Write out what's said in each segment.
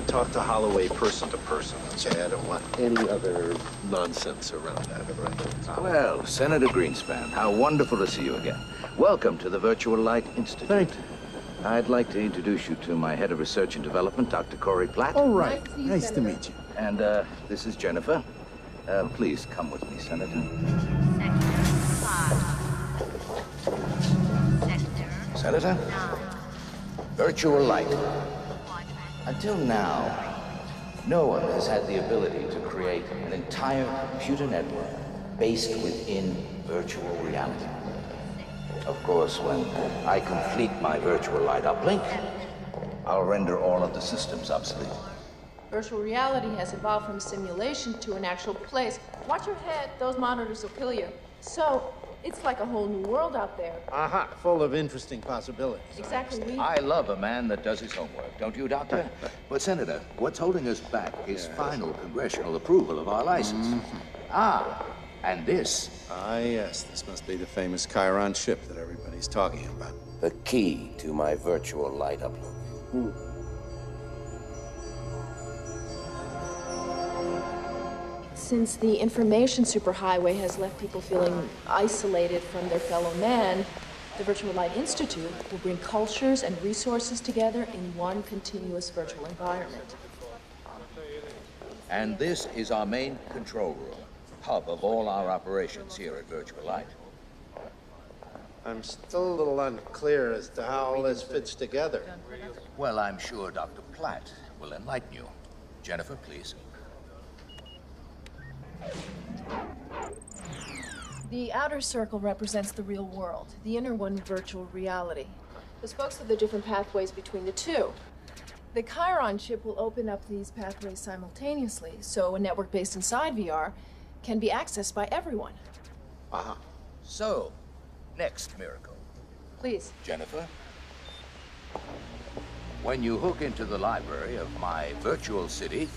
talk to Holloway person to person. Okay, I don't want any other nonsense around that, right? Well, Senator Greenspan, how wonderful to see you again. Welcome to the Virtual Light Institute. Thank you. I'd like to introduce you to my head of research and development, Dr. Corey Platt. All right. Nice to meet you. And this is Jennifer. Please come with me, Senator. Senator? Virtual light. Until now, no one has had the ability to create an entire computer network based within virtual reality. Of course, when I complete my virtual light uplink, I'll render all of the systems obsolete. Virtual reality has evolved from simulation to an actual place. Watch your head, those monitors will kill you. So, it's like a whole new world out there. Aha, full of interesting possibilities. Exactly. I love a man that does his homework, don't you, Doctor? But, Senator, what's holding us back is final congressional approval of our license. Ah, and this. Ah, yes, this must be the famous Chiron ship that everybody's talking about. The key to my virtual light uplink. Since the information superhighway has left people feeling isolated from their fellow man, the Virtual Light Institute will bring cultures and resources together in one continuous virtual environment. And this is our main control room, hub of all our operations here at Virtual Light. I'm still a little unclear as to how all this fits together. Well, I'm sure Dr. Platt will enlighten you. Jennifer, please. The outer circle represents the real world, the inner one virtual reality. The spokes are the different pathways between the two. The Chiron chip will open up these pathways simultaneously, so a network based inside VR can be accessed by everyone. Uh-huh. So, next miracle. Please. Jennifer, when you hook into the library of my virtual city,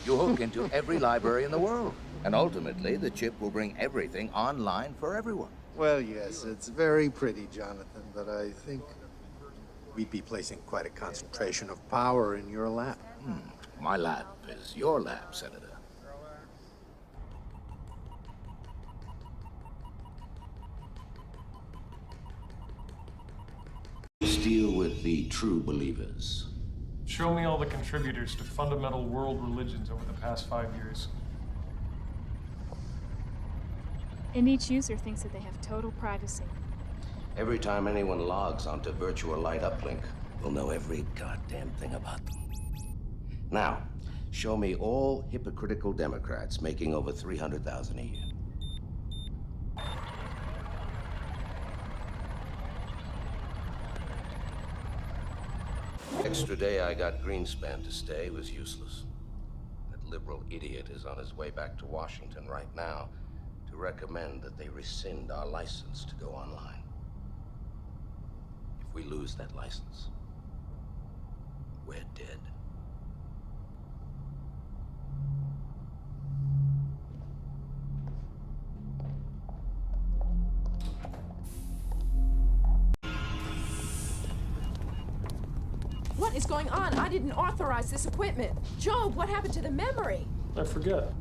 you hook into every library in the world. And ultimately, the chip will bring everything online for everyone. Well, yes, it's very pretty, Jonathan, but I think we'd be placing quite a concentration of power in your lap. My lab is your lab, Senator. Deal with the true believers. Show me all the contributors to fundamental world religions over the past 5 years. And each user thinks that they have total privacy. Every time anyone logs onto Virtual Light Uplink, we'll know every goddamn thing about them. Now, show me all hypocritical Democrats making over $300,000 a year. Extra day I got Greenspan to stay was useless. That liberal idiot is on his way back to Washington right now to recommend that they rescind our license to go online. If we lose that license, we're dead. What is going on? I didn't authorize this equipment. Job, what happened to the memory? I forget.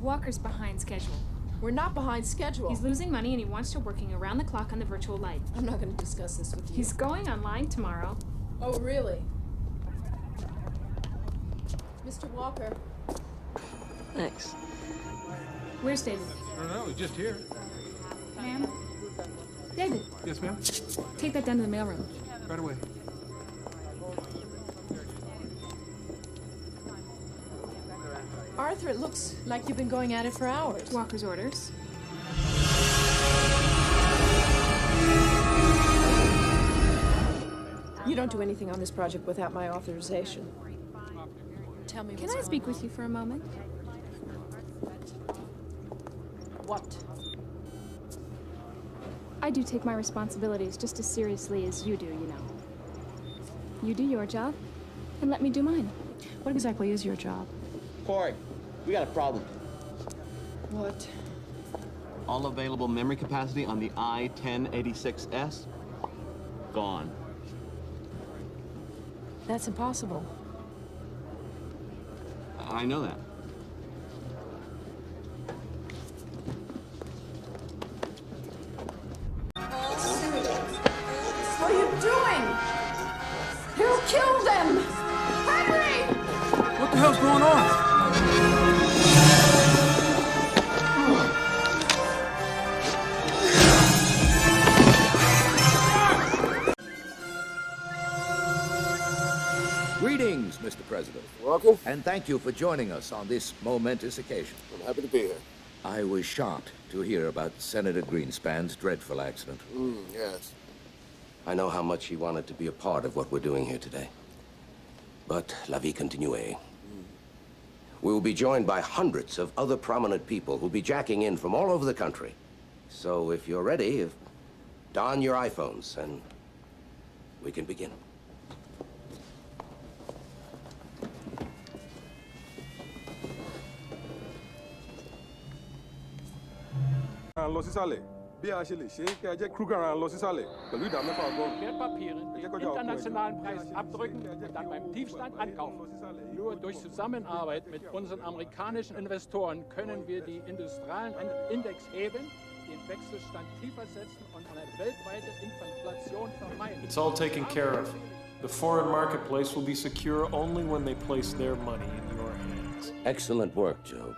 Walker's behind schedule. We're not behind schedule. He's losing money and he wants to working around the clock on the virtual light. I'm not going to discuss this with you. He's going online tomorrow. Oh, really? Mr. Walker. Thanks. Where's David? I don't know, he's just here. Ma'am? David, Yes, ma'am? take that down to the mailroom. Right away. Arthur, it looks like you've been going at it for hours. Walker's orders. You don't do anything on this project without my authorization. Tell me Can I speak with you for a moment? What? I do take my responsibilities just as seriously as you do, you know. You do your job, and let me do mine. What exactly is your job? Corey, we got a problem. What? All available memory capacity on the I-1086S, gone. That's impossible. I know that. What are you doing? He'll kill them! Henry! What the hell's going on? Greetings, Mr. President. Welcome. And thank you for joining us on this momentous occasion. I'm happy to be here. I was shocked to hear about Senator Greenspan's dreadful accident. Yes. I know how much he wanted to be a part of what we're doing here today. But la vie continue. We will be joined by hundreds of other prominent people who'll be jacking in from all over the country. So if you're ready, don your iPhones and we can begin. Lọ sísàlẹ̀ bí a ṣe lè ṣe kí a jẹ́ Kruger lọ sísàlẹ̀ pẹ̀lú ìdá mẹ́fà ọgọ́rùn-ún. Wertpapiere den internationalen Preis abdrücken und dann beim Tiefstand ankaufen. Nur durch Zusammenarbeit mit unseren amerikanischen Investoren können wir die industriellen Index heben, den Wechselstand tiefer setzen und eine weltweite Inflation vermeiden. It's all taken care of. The foreign marketplace will be secure only when they place their money in your hands. Excellent work, Joe.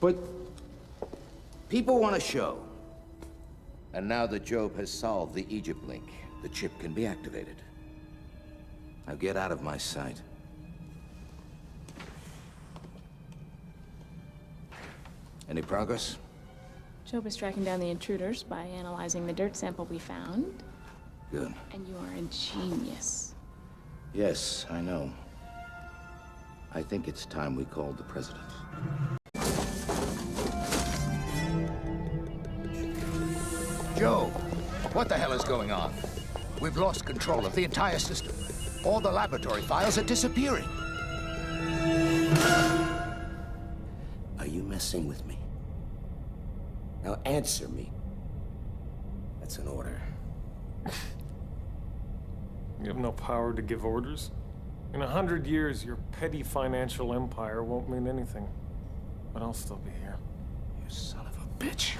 But people want to show. And now that Job has solved the Egypt link, the chip can be activated. Now get out of my sight. Any progress? Job is tracking down the intruders by analyzing the dirt sample we found. Good. And you are a genius. Yes, I know. I think it's time we called the president. Joe, what the hell is going on? We've lost control of the entire system. All the laboratory files are disappearing. Are you messing with me? Now answer me. That's an order. You have no power to give orders. In 100 years, your petty financial empire won't mean anything. But I'll still be here. You son of a bitch.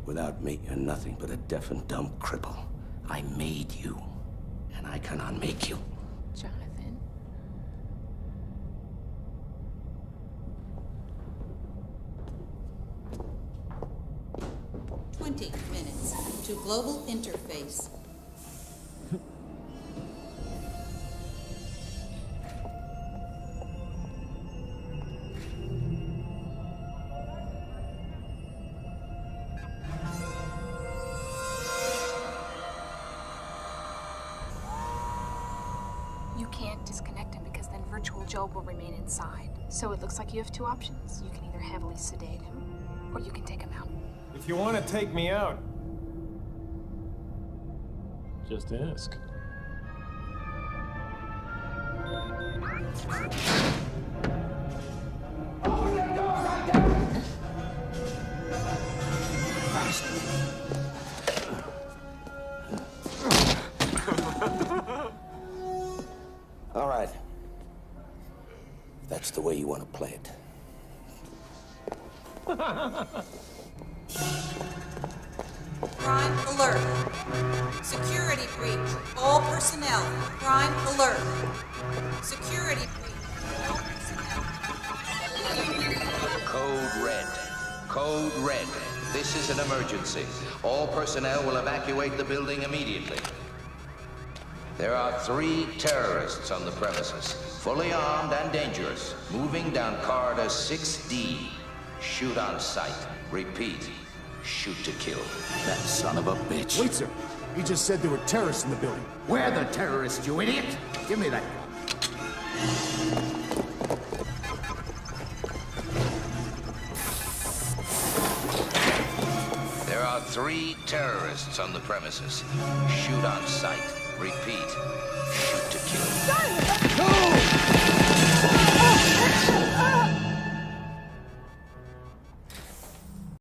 Without me, you're nothing but a deaf and dumb cripple. I made you, and I can unmake you. Jonathan. 20 minutes to global interface. You can't disconnect him because then virtual Job will remain inside. So it looks like you have two options. You can either heavily sedate him, or you can take him out. If you want to take me out, just ask. All right. If that's the way you want to play it. Crime alert. Security breach. All personnel. Crime alert. Security breach. All personnel. Code red. Code red. This is an emergency. All personnel will evacuate the building immediately. There are 3 terrorists on the premises, fully armed and dangerous, moving down corridor 6D. Shoot on sight. Repeat. Shoot to kill. That son of a bitch. Wait, sir. He just said there were terrorists in the building. We're the terrorists, you idiot! Give me that gun. There are 3 terrorists on the premises. Shoot on sight. Repeat.